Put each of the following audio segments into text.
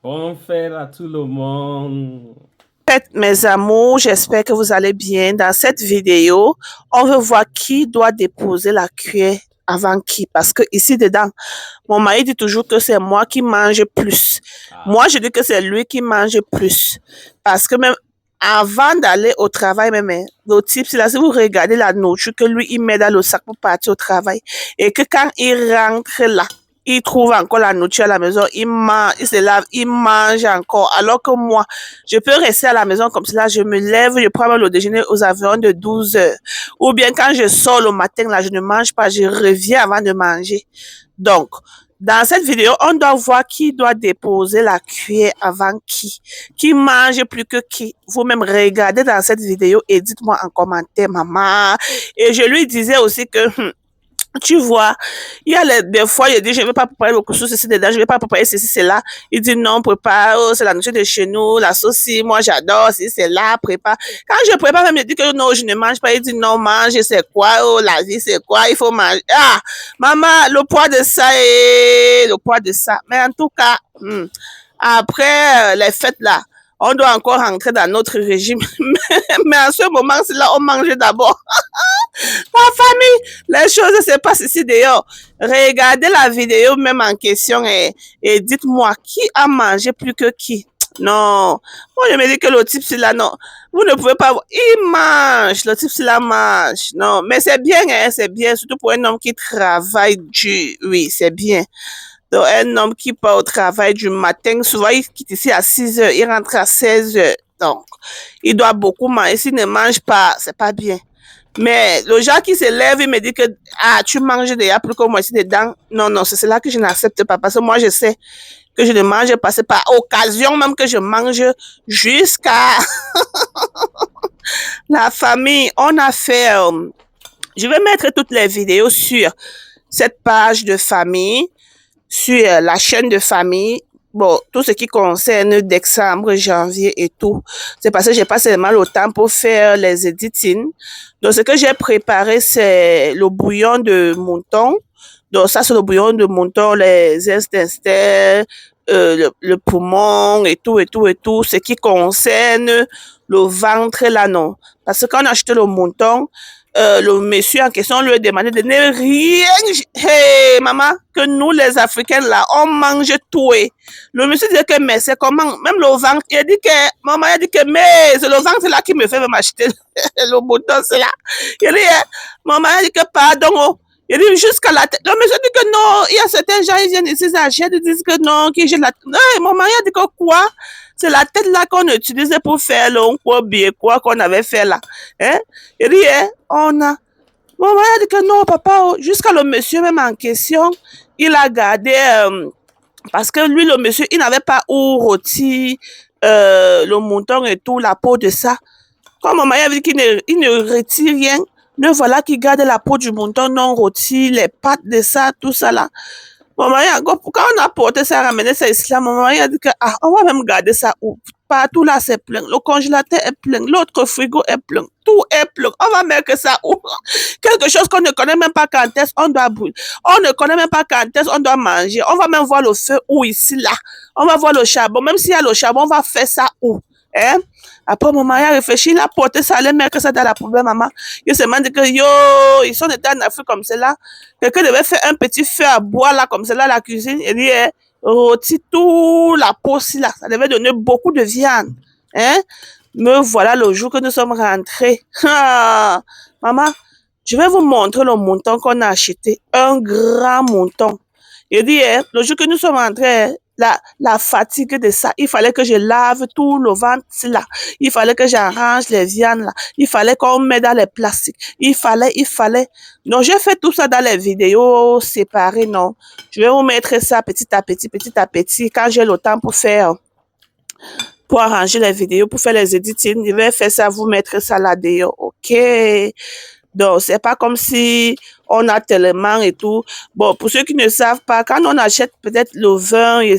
Bonjour à tout le monde. Mes amours, j'espère que vous allez bien. Dans cette vidéo, on veut voir qui doit déposer la cuillère avant qui. Parce que ici dedans, mon mari dit toujours que c'est moi qui mange plus. Moi, je dis que c'est lui qui mange plus. Parce que même avant d'aller au travail, même, le type, c'est là, si vous regardez la nourriture que lui, il met dans le sac pour partir au travail, et que quand il rentre là, il trouve encore la nourriture à la maison, il mange, il se lave, il mange encore. Alors que moi, je peux rester à la maison comme cela, je me lève, je prends le déjeuner aux environs de 12 heures. Ou bien quand je sors le matin, là, je ne mange pas, je reviens avant de manger. Donc, dans cette vidéo, on doit voir qui doit déposer la cuillère avant qui mange plus que qui. Vous-même regardez dans cette vidéo et dites-moi en commentaire, maman. Et je lui disais aussi que tu vois, il y a des fois, il dit, je ne vais pas préparer le couscous, ceci, dedans, je ne vais pas préparer ceci, c'est là. Il dit, non, prépare, oh, c'est la nourriture de chez nous, la sauce, moi j'adore, si c'est là, prépare. Quand je prépare, même, il dit que non, je ne mange pas. Il dit, non, mange, c'est quoi, oh, la vie, c'est quoi, il faut manger. Ah, maman, le poids de ça et le poids de ça. Mais en tout cas, après les fêtes là, on doit encore rentrer dans notre régime. Mais en ce moment, c'est là, on mange d'abord. Ma famille, les choses se passent ici dehors. Regardez la vidéo même en question et dites-moi qui a mangé plus que qui. Non, moi je me dis que le type c'est là, non. Vous ne pouvez pas voir. Il mange, le type c'est là mange. Non, mais c'est bien, hein, c'est bien, surtout pour un homme qui travaille dur. Oui, c'est bien. Donc, un homme qui part au travail du matin, souvent il quitte ici à 6 heures, il rentre à 16 heures. Donc, il doit beaucoup manger. S'il ne mange pas, c'est pas bien. Mais le genre qui se lève, il me dit que ah, tu manges déjà plus que moi ici dedans. Non, non, c'est cela que je n'accepte pas. Parce que moi, je sais que je ne mange pas. C'est par occasion même que je mange jusqu'à la famille. On a fait. Je vais mettre toutes les vidéos sur cette page de famille, sur la chaîne de famille. Bon, tout ce qui concerne décembre, janvier et tout. C'est parce que j'ai pas seulement le temps pour faire les editings. Donc, ce que j'ai préparé, c'est le bouillon de mouton. Donc, ça, c'est le bouillon de mouton, les intestins, le poumon et tout, et tout, et tout. Ce qui concerne le ventre, là, non. Parce que quand on a acheté le mouton, le monsieur en question lui a demandé de ne rien. Hey, maman, que nous, les Africains, là, on mange tout. Le monsieur dit que, mais c'est comment? Même le ventre, il a dit que, maman, il a dit que, mais c'est le ventre là qui me fait m'acheter le mouton, c'est là. Il a dit, maman, il a dit que, pardon, oh. Il dit jusqu'à la tête. Le monsieur dit que non, il y a certains gens, ils viennent ici, ils achètent, ils disent que non, qu'ils jettent la tête. Non, mon mari a dit que quoi? C'est la tête là qu'on utilisait pour faire le quoi bien quoi qu'on avait fait là. Hein? Il dit, hein, on a. Mon mari a dit que non, papa, oh, jusqu'à le monsieur même en question, il a gardé, parce que lui, le monsieur, il n'avait pas où rôti le mouton et tout, la peau de ça. Comme mon mari avait dit qu'il ne retire rien, le voilà qui garde la peau du mouton non rôti, les pattes de ça, tout ça là. Mon mari, quand on a porté ça, ramené ça ici là, mon mari a dit que, ah, on va même garder ça où? Partout là, c'est plein. Le congélateur est plein. L'autre frigo est plein. Tout est plein. On va mettre ça où? Quelque chose qu'on ne connaît même pas quand est-ce on doit brûler. On ne connaît même pas quand est-ce on doit manger. On va même voir le feu où ici là. On va voir le charbon. Même s'il y a le charbon, on va faire ça où? Hein? Après, mon mari a réfléchi, il a porté ça, allait mettre ça dans la poubelle, maman. Il se dit que, yo, ils sont étés en Afrique comme cela. Quelqu'un devait faire un petit feu à bois, là, comme cela, la cuisine. Il dit, rôti tout la peau, là. Ça devait donner beaucoup de viande. Hein? Me voilà le jour que nous sommes rentrés. Ah, maman, je vais vous montrer le mouton qu'on a acheté. Un grand mouton. Il dit, le jour que nous sommes rentrés, la fatigue de ça, il fallait que je lave tout le ventre là. Il fallait que j'arrange les viandes là. Il fallait qu'on mette dans les plastiques. Il fallait. Donc, j'ai fait tout ça dans les vidéos séparées, non. Je vais vous mettre ça petit à petit, quand j'ai le temps pour faire, pour arranger les vidéos, pour faire les editings. Je vais faire ça, vous mettre ça là-dedans, ok? Donc, c'est pas comme si on a tellement et tout. Bon, pour ceux qui ne savent pas, quand on achète peut-être le vin, il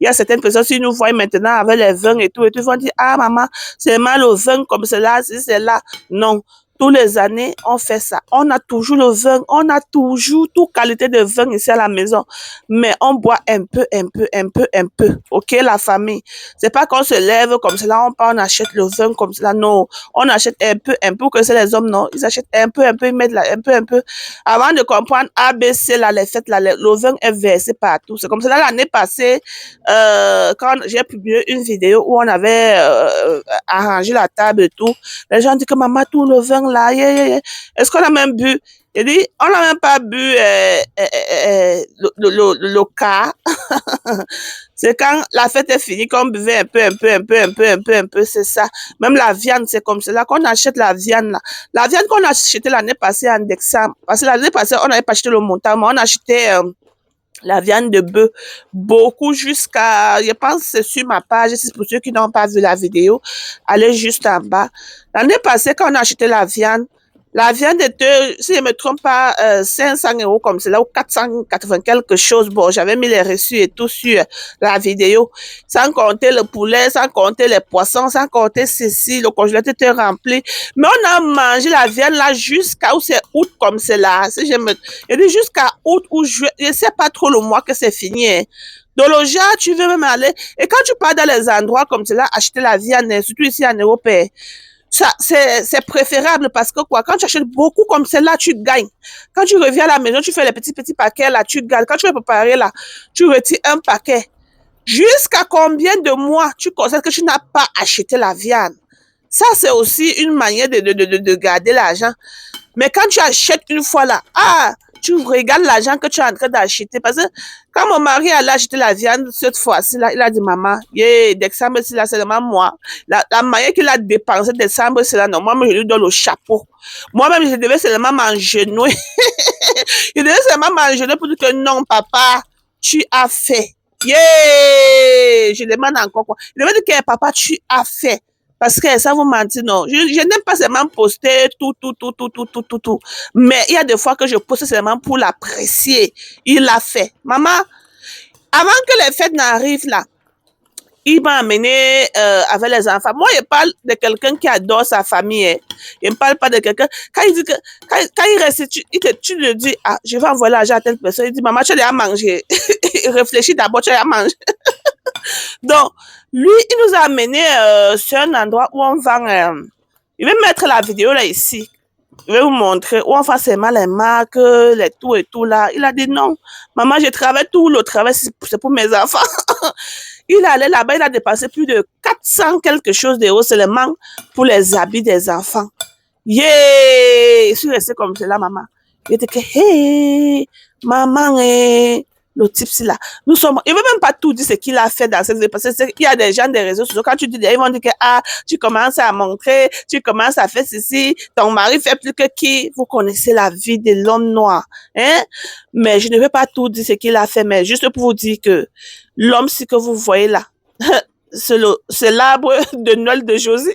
y a certaines personnes qui nous voient maintenant avec les vins et tout, ils vont dire, ah maman, c'est mal le vin comme cela, si c'est là. Non. Tous les années, on fait ça. On a toujours le vin, on a toujours toute qualité de vin ici à la maison. Mais on boit un peu, un peu, un peu, un peu. OK, la famille. C'est pas qu'on se lève comme cela, on part, on achète le vin comme cela. Non, on achète un peu, que c'est les hommes, non. Ils achètent un peu, ils mettent là, un peu, un peu. Avant de comprendre ABC, là, les fêtes, là, le vin est versé partout. C'est comme cela l'année passée, quand j'ai publié une vidéo où on avait arrangé la table et tout. Les gens disent que maman, tout le vin là, yeah, yeah, yeah. Est-ce qu'on a même bu? Il dit, on n'a même pas bu le cas. C'est quand la fête est finie qu'on buvait un peu, un peu, un peu, un peu, un peu, un peu, c'est ça. Même la viande, c'est comme cela qu'on achète la viande là. La viande qu'on a achetée l'année passée en décembre, parce que l'année passée, on n'avait pas acheté le montant, mais on a acheté la viande de bœuf, beaucoup jusqu'à, je pense, c'est sur ma page, c'est pour ceux qui n'ont pas vu la vidéo, allez juste en bas. L'année passée, quand on a acheté la viande était, si je ne me trompe pas, 500 € comme cela, ou 480 quelque chose. Bon, j'avais mis les reçus et tout sur la vidéo. Sans compter le poulet, sans compter les poissons, sans compter ceci, le congélateur était rempli. Mais on a mangé la viande là jusqu'à où c'est août comme cela. Si je dis jusqu'à août ou juillet, je ne sais pas trop le mois que c'est fini. Hein. Dans le genre, tu veux même aller. Et quand tu pars dans les endroits comme cela, acheter la viande, surtout ici en Europe, ça, c'est préférable parce que quoi, quand tu achètes beaucoup comme celle-là, tu gagnes. Quand tu reviens à la maison, tu fais les petits paquets là, tu gagnes. Quand tu veux préparer là, tu retires un paquet. Jusqu'à combien de mois tu constates que tu n'as pas acheté la viande? Ça, c'est aussi une manière de garder l'argent. Mais quand tu achètes une fois là, tu regardes l'argent que tu es en train d'acheter. Parce que quand mon mari allait acheter la viande cette fois-ci, là, il a dit, maman, décembre, c'est là seulement moi. La manière qu'il a dépensé décembre, c'est là, non, moi, je lui donne le chapeau. Moi-même, je devais seulement m'engenouiller. Je devais seulement m'engenouiller pour dire que non, papa, tu as fait. Je demande encore quoi. Je devais dire que papa, tu as fait. Parce que ça vous mentir, non. Je n'aime pas seulement poster tout. Mais il y a des fois que je poste seulement pour l'apprécier. Il l'a fait. Maman, avant que les fêtes n'arrivent là, il m'a amené avec les enfants. Moi, je parle de quelqu'un qui adore sa famille. Hein. Je ne parle pas de quelqu'un. Quand il dit que, quand il reste, tu lui dis, je vais envoyer l'argent à telle personne. Il dit, maman, tu as déjà mangé. Réfléchis d'abord, tu as déjà mangé. Donc, lui, il nous a amené sur un endroit où on vend. Je vais mettre la vidéo là ici. Je vais vous montrer où on fait seulement les marques, les tout et tout là. Il a dit non, maman, je travaille tout le travail, c'est pour mes enfants. Il est allé là-bas, il a dépensé plus de 400 quelque chose d'euros seulement pour les habits des enfants. Je suis restée comme cela, maman. Il était que, hey, maman, le type, c'est là. Nous sommes, il ne veut même pas tout dire ce qu'il a fait dans cette vie. Parce qu'il y a des gens des réseaux sociaux, quand tu dis, ils vont dire que, tu commences à montrer, tu commences à faire ceci, ton mari fait plus que qui. Vous connaissez la vie de l'homme noir, hein? Mais je ne vais pas tout dire ce qu'il a fait, mais juste pour vous dire que l'homme, ce que vous voyez là, c'est l'arbre de Noël de Josie.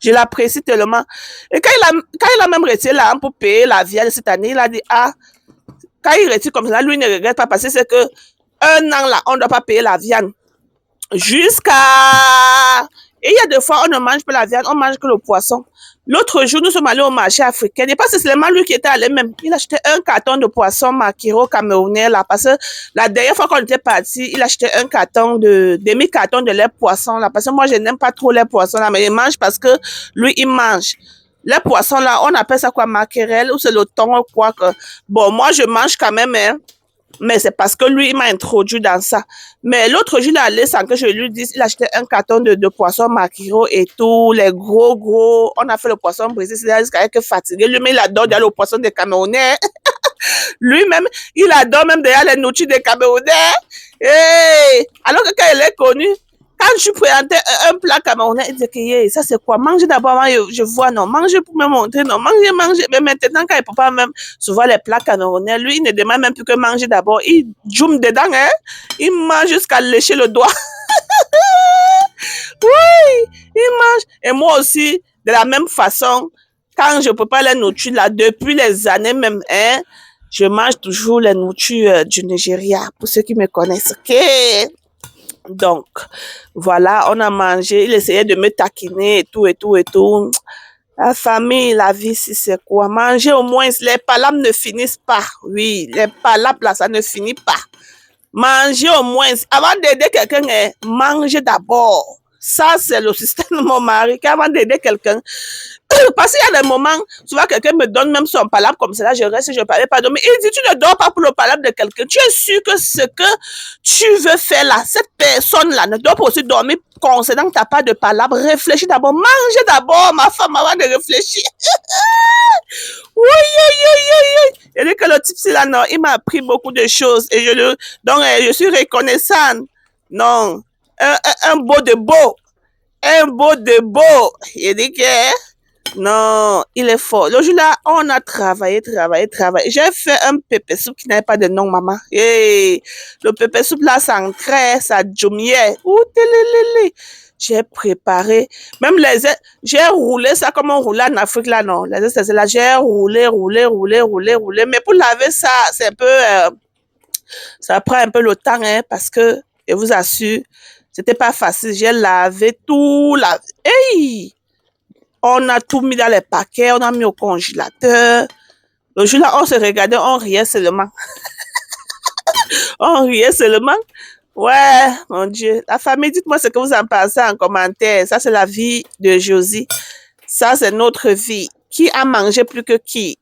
Je l'apprécie tellement. Et quand il a même retiré là pour payer la viande cette année, il a dit, quand il retire comme ça, lui ne regrette pas parce que c'est que un an là, on ne doit pas payer la viande. Jusqu'à... Et il y a des fois, on ne mange pas la viande, on mange que le poisson. L'autre jour, nous sommes allés au marché africain. Et pas seulement lui qui était allé même. Il achetait un carton de poisson maquereau camerounais là. Parce que la dernière fois qu'on était parti, il achetait un carton demi-carton de lait poisson là. Parce que moi, je n'aime pas trop les poissons là. Mais il mange parce que lui, il mange. Les poissons là, on appelle ça quoi, maquerelle ou c'est le thon ou quoi que. Bon, moi, je mange quand même, hein. Mais c'est parce que lui, il m'a introduit dans ça. Mais l'autre jour, il est allé sans que je lui dise, il achetait un carton de poisson maquereau et tout, les gros. On a fait le poisson brisé, c'est jusqu'à être fatigué. Lui-même, il adore déjà le poisson des Camerounais. Lui-même, il adore même déjà les nourritures des Camerounais. Hey! Alors que quand il est connu, quand je présentais un plat camerounais, il disait que ça c'est quoi? Mangez d'abord, je vois, non, mangez pour me montrer, non, mangez. Mais maintenant, quand il ne peut pas même souvent les plats camerounais, lui, il ne demande même plus que manger d'abord. Il joue dedans, hein? Il mange jusqu'à lécher le doigt. Oui, il mange. Et moi aussi, de la même façon, quand je prépare les nourritures là, depuis les années même, hein, je mange toujours les nourritures du Nigeria, pour ceux qui me connaissent. Okay? Donc, voilà, on a mangé, il essayait de me taquiner et tout. La famille, la vie, si c'est quoi? Manger au moins, les palabres ne finissent pas. Oui, les palabres là, ça ne finit pas. Manger au moins, avant d'aider quelqu'un, manger d'abord. Ça, c'est le système de mon mari, qu'avant d'aider quelqu'un, parce qu'il y a des moments, souvent quelqu'un me donne même son palabre comme ça, là, je reste et je ne parlais pas. Mais il dit, tu ne dors pas pour le palabre de quelqu'un. Tu es sûr que ce que tu veux faire là, cette personne-là ne doit pas aussi dormir concernant que tu n'as pas de palabre. Réfléchis d'abord, mangez d'abord, ma femme, avant de réfléchir. Oui, oui, oui, oui, oui. Il dit que le type, c'est là, non, il m'a appris beaucoup de choses et donc, je suis reconnaissante. Non, un beau de beau. Un beau de beau. Il dit que non, il est fort. Le jour-là, on a travaillé. J'ai fait un pépé soupe qui n'avait pas de nom, maman. Hey, le pépé soupe là, ça entrait, ça djoumiait. J'ai préparé. Même j'ai roulé ça comme on roulait en Afrique là, non. Les c'est là, j'ai roulé. Mais pour laver ça, c'est un peu, ça prend un peu le temps, hein, parce que, je vous assure, c'était pas facile. J'ai lavé tout, Hey! On a tout mis dans les paquets, on a mis au congélateur. Le jour-là, on se regardait, on riait seulement. On riait seulement. Ouais, mon Dieu. La famille, dites-moi ce que vous en pensez en commentaire. Ça, c'est la vie de Josie. Ça, c'est notre vie. Qui a mangé plus que qui?